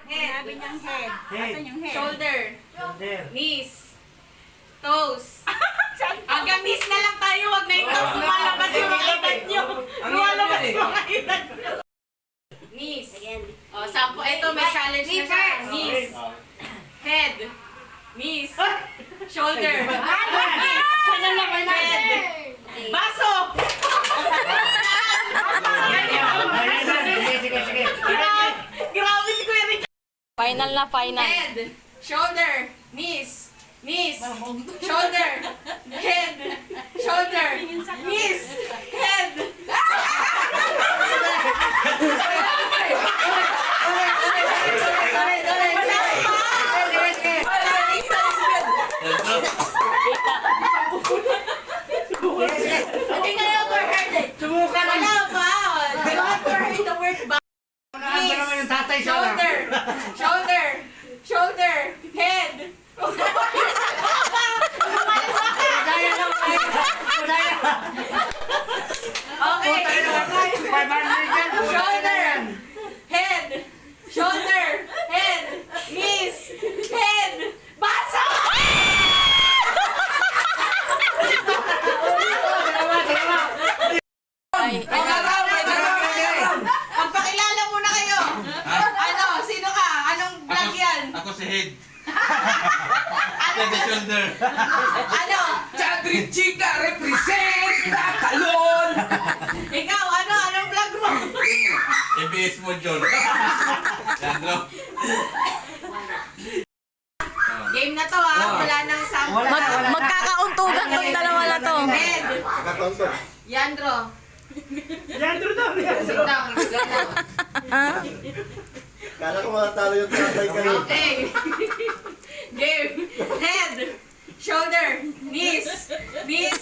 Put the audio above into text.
Sinabi niyang head. Asan yung head? Shoulder. Shoulder. Knees. Toes. Hanggang knees na lang tayo. Wag na yung toes. Lumalabas yung mga edad nyo. Lumalabas yung mga edad nyo. Knees. O, sampo. Ito, may challenge na siya. Knees. Head. Knees. Shoulder. Sana naman head. Baso! Sige. Grabe si Kuya Richard. Final na, final. Head, shoulder, knees, shoulder, head, shoulder, knees, head. Hindi kayo overheard eh. Subukan na. Wala pa. Don't overheard the word ba. Ano naman yung tatay siya lang? Shoulder, head. Okay. Shoulder, head, knees, head, baso! Magpakilala muna kayo. Ano? Sino ka? Anong vlog yan? Ako si Head. Head and shoulder. Ano? Chadri Chica represent Tatalon! Ikaw, ano? Anong vlog mo? ABS mo, John. Leandro. Game na to ha. Wala nang sample. Magkakauntugan tong dalawa na to. Head. Yandro. Leandro daw. Sit down. Kala ko matatalo yung tatay kayo. Okay. Game. Head. Shoulder. Knees. Head.